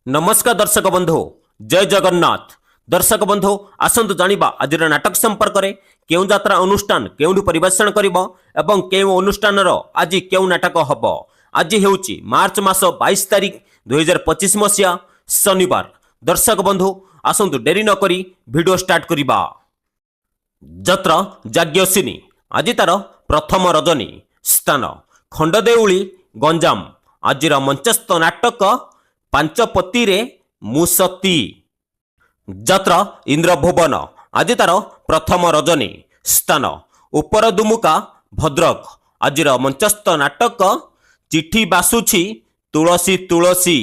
नमस्कार दर्शक बंधु जय जगन्नाथ। दर्शक बंधु आसतु जानिबा आज नाटक संपर्क में केउं यात्रा अनुष्ठान केउंठु परिवेषण करिबो एवं केउं अनुष्ठान आज केउं नाटक हब। आज हेउची मार्च मास 22 तारिख 2025 मसीहा शनिवार। दर्शक बंधु आसतु डेरी न करी वीडियो स्टार्ट करिबा। जत्र जाग्यसिनी आज तार प्रथम रजनी स्थान खंडदेउली गंजाम। आज मंचस्थ नाटक पांचपति रे मुसती। जत्र इंद्रभुवन आज तार प्रथम रजनी स्थान उपर दुमुका भद्रक। आज मंचस्थ नाटक चिठी बासुछि तुलसी तुलसी।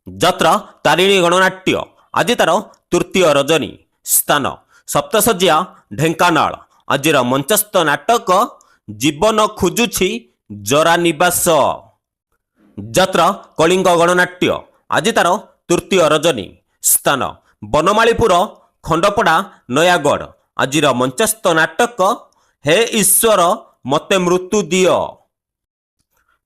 जत्र तारिणी गणनाट्य आज तार तृतीय रजनी स्थान सप्तशଯ୍ୟା ढेंकानाल। आज मंचस्थ नाटक जीवन खोजुछि जरा निवास। जत्र कलिंग गणनाट्य आज तार तृतीय रजनी स्थान बनमालीपुर खंडपड़ा नयागढ़। आज मंचस्थ नाटक हे ईश्वर मते मृत्यु दियो।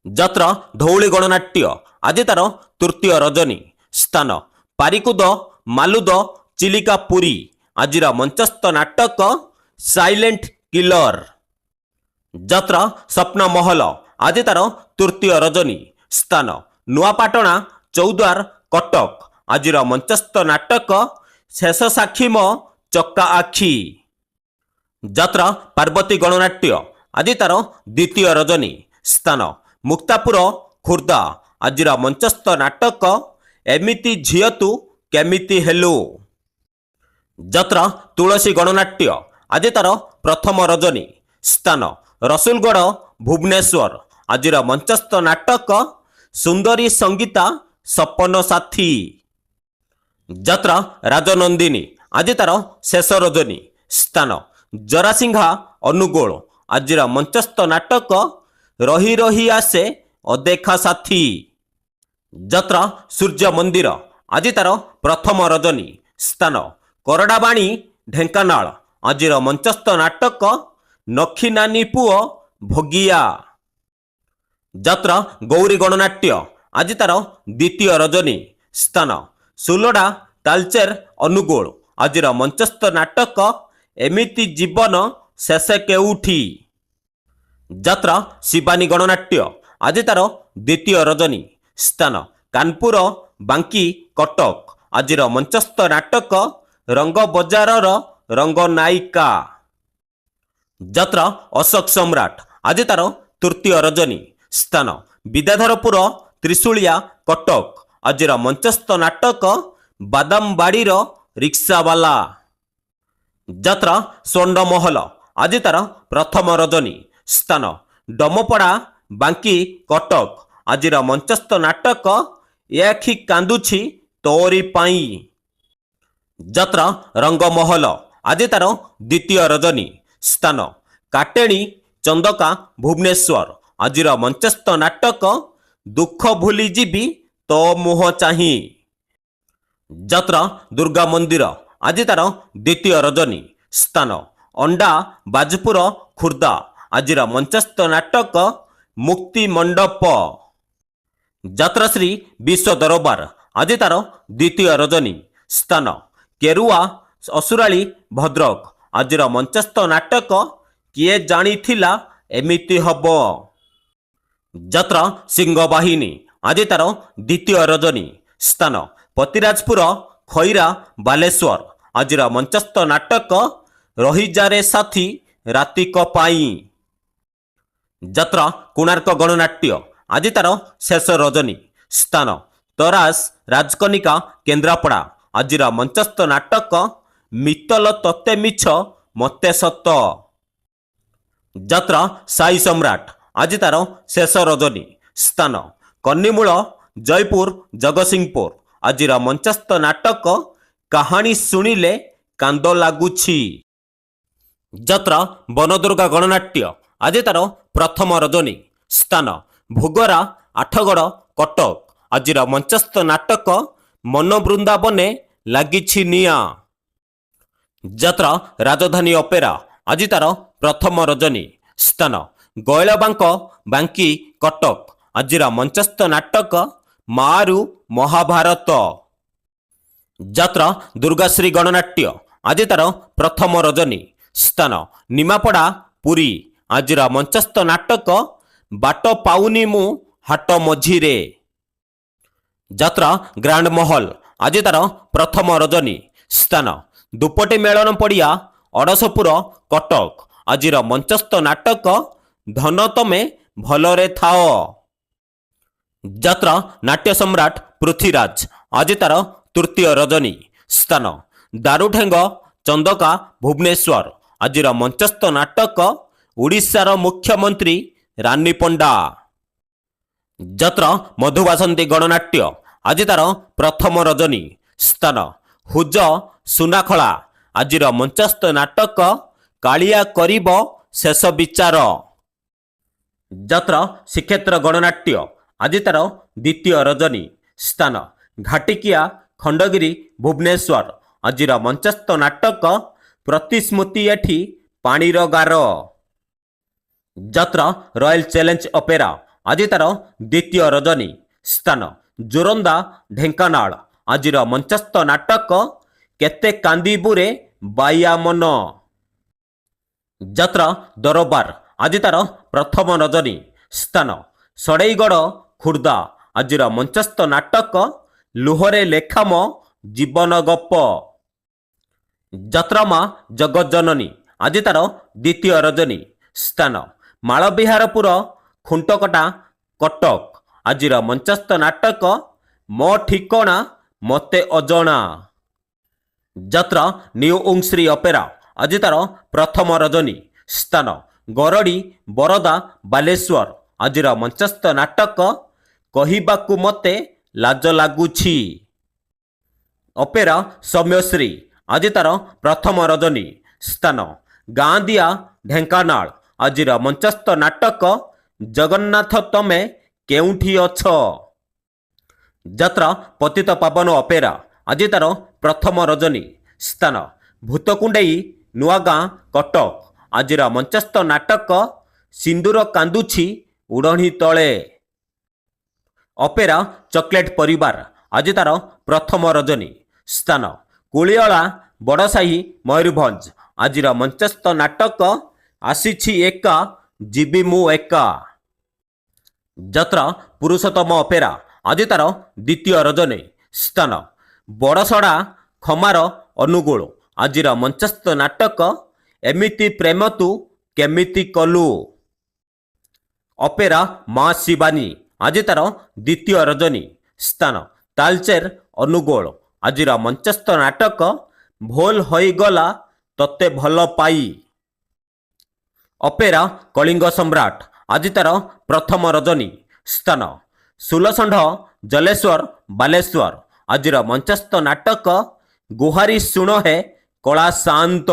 जत्र धौली गणनाट्य आज तार तृतीय रजनी स्थान पारिकुद मालुद चिलिका पुरी। आज मंचस्थ नाटक साइलेंट किलर। जत्र स्वप्न महल आज तार तृतीय रजनी स्थान नुआपाटना चौद्वार कटक। आज मंचस्थ नाटक शेष साक्षी मो चक्का आखी। जत्र पार्वती गणनाट्य आज तार द्वितीय रजनी स्थान मुक्तापुर खुर्दा। आज मंचस्थ नाटक एमिति झियो तू केमिति हेलु। जत्र तुलसी गणनाट्य आज तार प्रथम रजनी स्थान रसुलगढ़ भुवनेश्वर। आज मंचस्थ नाटक सुंदरी संगीता सपन साथी। जत्र राजनंदिनी आज तार शेष रजनी स्थान जरासिंघा अनुगोल। आज मंचस्थ नाटक रही रही आसे अदेखा साथी। जत्र सूर्य मंदिर आज तार प्रथम रजनी स्थान करडाबाणी ढेंकानाल। आज मंचस्थ नाटक नखी नानी पुओ भोगिया। जत्र गौरी गणनाट्य आज तार द्वितीय रजनी स्थान सुलोडा तालचेर अनुगोल। आज मंचस्थ नाटक एमिति जीवन शेष केउठी। जत्र शिवानी गणनाट्य आज तार द्वितीय रजनी स्थान कानपुर बांकी कटक। आज मंचस्थ नाटक रंग बजारर रंग नायिका। जत्र अशोक सम्राट आज तार तृतीय रजनी स्थान विद्याधरपुर त्रिशूलिया कटक। आज मंचस्थ नाटक बादामबाड़ीर रिक्सावाला। जत्र स्वर्ण महल आज तार प्रथम रजनी स्थान डमपड़ा बांकी कटक। आज मंचस्थ नाटक एखी कांदुछि तोरी पाई। जत्र रंगमहल आज तार द्वितीय रजनी स्थान काटेणी चंदका भुवनेश्वर। आज मंचस्थ नाटक दुख भूली जीवी तो मुह चाही। जत्र दुर्गा मंदिर आज तार द्वितीय रजनी स्थान अंडा बाजपुर खुर्दा। आज मंचस्थ नाटक मुक्ति मंडप। जत्र श्री विश्व दरबार आज तार द्वितीय रजनी स्थान केरुआ असुराली भद्रक। आज मंचस्थ नाटक किए जानी थिला एमिति हबो। जत्र सिंह बाहिनी आज तार द्वितीय रजनी स्थान पतिराजपुर खैरा बालेश्वर। आज मंचस्थ नाटक रही जारे साथी रातिक पाई। जत्र कोणार्क गणनाट्य आज तार शेष रजनी स्थान तरास राजकनिका केन्द्रापड़ा। आज मंचस्थ नाटक मित्तल तत्ते मिछ मते सत। जत्र साई सम्राट आज तार शेष रजनी स्थान कन्नीमूल जयपुर जगतसिंहपुर। आज मंचस्थ नाटक कहानी शुणिले कांद लागुछि। जत्र बनदुर्गा गणनाट्य आज तार प्रथम रजनी स्थान भोगरा आठगड़ कटक। आज मंचस्थ नाटक मन वृंदावने लागिछि निया। जत्र राजधानी अपेरा आज तार प्रथम रजनी स्थान गैलबांक बांकी कटक। आज मंचस्थ नाटक मारू ମହାଭାରତ। ଯାତ୍ରା ଦୁର୍ଗାଶ୍ରୀ ଗଣନାଟ୍ୟ ଆଜି ତାର ପ୍ରଥମ ରଜନୀ। ସ୍ଥାନ ନିମାପଡ଼ା ପୁରୀ। ଆଜିର ମଞ୍ଚସ୍ଥ ନାଟକ ବାଟ ପାଉନି ମୁଁ ହାଟ ମଝିରେ। ଯାତ୍ରା ଗ୍ରାଣ୍ଡ ମହଲ ଆଜି ତାର ପ୍ରଥମ ରଜନୀ। ସ୍ଥାନ ଦୁପଟି ମେଳନ ପଡ଼ିଆ ଅଡ଼ଶପୁର କଟକ। ଆଜିର ମଞ୍ଚସ୍ଥ ନାଟକ ଧନ ତମେ ଭଲରେ ଥାଅ। ଯାତ୍ରା ନାଟ୍ୟ ସମ୍ରାଟ ପୃଥ୍ୱୀରାଜ ଆଜି ତାର ତୃତୀୟ ରଜନୀ। ସ୍ଥାନ ଦାରୁଠେଙ୍ଗ ଚନ୍ଦକା ଭୁବନେଶ୍ୱର। ଆଜିର ମଞ୍ଚସ୍ଥ ନାଟକ ଓଡ଼ିଶାର ମୁଖ୍ୟମନ୍ତ୍ରୀ ରାନୀ ପଣ୍ଡା। ଯାତ୍ରା ମଧୁବାସନ୍ତୀ ଗଣନାଟ୍ୟ ଆଜି ତାର ପ୍ରଥମ ରଜନୀ। ସ୍ଥାନ ହୁଜ ସୁନାଖଳା। ଆଜିର ମଞ୍ଚସ୍ଥ ନାଟକ କାଳିଆ କରିବ ଶେଷ ବିଚାର। ଯାତ୍ରା ଶ୍ରୀକ୍ଷେତ୍ର ଗଣନାଟ୍ୟ ଆଜି ତାର ଦ୍ୱିତୀୟ ରଜନୀ। ସ୍ଥାନ ଘାଟିକିଆ ଖଣ୍ଡଗିରି ଭୁବନେଶ୍ୱର। ଆଜିର ମଞ୍ଚସ୍ଥ ନାଟକ ପ୍ରତିସ୍ମୃତି ଏଠି ପାଣିର ଗାର। ଯାତ୍ରା ରୟାଲ ଚ୍ୟାଲେଞ୍ଜ ଅପେରା ଆଜି ତାର ଦ୍ୱିତୀୟ ରଜନୀ। ସ୍ଥାନ ଜୋରନ୍ଦା ଢେଙ୍କାନାଳ। ଆଜିର ମଞ୍ଚସ୍ଥ ନାଟକ କେତେ କାନ୍ଦିବୁରେ ବାଇଆ ମନ। ଯାତ୍ରା ଦରବାର ଆଜି ତାର ପ୍ରଥମ ରଜନୀ। ସ୍ଥାନ ସଡ଼େଇଗଡ଼ ଖୋର୍ଦ୍ଧା। ଆଜିର ମଞ୍ଚସ୍ଥ ନାଟକ ଲୁହରେ ଲେଖାମ ଜୀବନ ଗପ। ଯାତ୍ରା ମା ଜଗଜ୍ଜନନୀ ଆଜି ତାର ଦ୍ୱିତୀୟ ରଜନୀ। ସ୍ଥାନ ମାଳବିହାରପୁର ଖୁଣ୍ଟକଟା କଟକ। ଆଜିର ମଞ୍ଚସ୍ଥ ନାଟକ ମୋ ଠିକଣା ମୋତେ ଅଜଣା। ଯାତ୍ରା ନିଉ ଓଂଶ୍ରୀ ଅପେରା ଆଜି ତାର ପ୍ରଥମ ରଜନୀ। ସ୍ଥାନ ଗରଡ଼ି ବରଦା ବାଲେଶ୍ୱର। ଆଜିର ମଞ୍ଚସ୍ଥ ନାଟକ କହିବାକୁ ମୋତେ ଲାଜ ଲାଗୁଛି। ଅପେରା ସୌମ୍ୟଶ୍ରୀ ଆଜି ତାର ପ୍ରଥମ ରଜନୀ। ସ୍ଥାନ ଗାଁଦିଆ ଢେଙ୍କାନାଳ। ଆଜିର ମଞ୍ଚସ୍ଥ ନାଟକ ଜଗନ୍ନାଥ ତମେ କେଉଁଠି ଅଛ। ଯାତ୍ରା ପତିତ ପାବନ ଅପେରା ଆଜି ତାର ପ୍ରଥମ ରଜନୀ। ସ୍ଥାନ ଭୂତକୁଣ୍ଡେଇ ନୂଆଗାଁ କଟକ। ଆଜିର ମଞ୍ଚସ୍ଥ ନାଟକ ସିନ୍ଦୁର କାନ୍ଦୁଛି ଉଡ଼ଣି ତଳେ। ଅପେରା ଚକୋଲେଟ୍ ପରିବାର ଆଜି ତାର ପ୍ରଥମ ରଜନୀ। ସ୍ଥାନ କୁଳିଅଳା ବଡ଼ସାହି ମୟୂରଭଞ୍ଜ। ଆଜିର ମଞ୍ଚସ୍ଥ ନାଟକ ଆସିଛି ଏକା ଯିବି ମୁଁ ଏକା। ଯାତ୍ରା ପୁରୁଷୋତ୍ତମ ଅପେରା ଆଜି ତାର ଦ୍ୱିତୀୟ ରଜନୀ। ସ୍ଥାନ ବଡ଼ସଡ଼ା ଖମାର ଅନୁଗୁଳ। ଆଜିର ମଞ୍ଚସ୍ଥ ନାଟକ ଏମିତି ପ୍ରେମ ତୁ କେମିତି କଲୁ। ଅପେରା ମା ଶିବାନୀ ଆଜି ତାର ଦ୍ୱିତୀୟ ରଜନୀ। ସ୍ଥାନ ତାଲଚେର ଅନୁଗୁଳ। ଆଜିର ମଞ୍ଚସ୍ଥ ନାଟକ ଭୁଲ ହୋଇଗଲା ତତେ ଭଲ ପାଇ। ଅପେରା କଳିଙ୍ଗ ସମ୍ରାଟ ଆଜି ତାର ପ୍ରଥମ ରଜନୀ। ସ୍ଥାନ ସୁଲଷଣ୍ଢ ଜଲେଶ୍ୱର ବାଲେଶ୍ୱର। ଆଜିର ମଞ୍ଚସ୍ଥ ନାଟକ ଗୁହାରି ଶୁଣ ହେ କଳା ଶାନ୍ତ।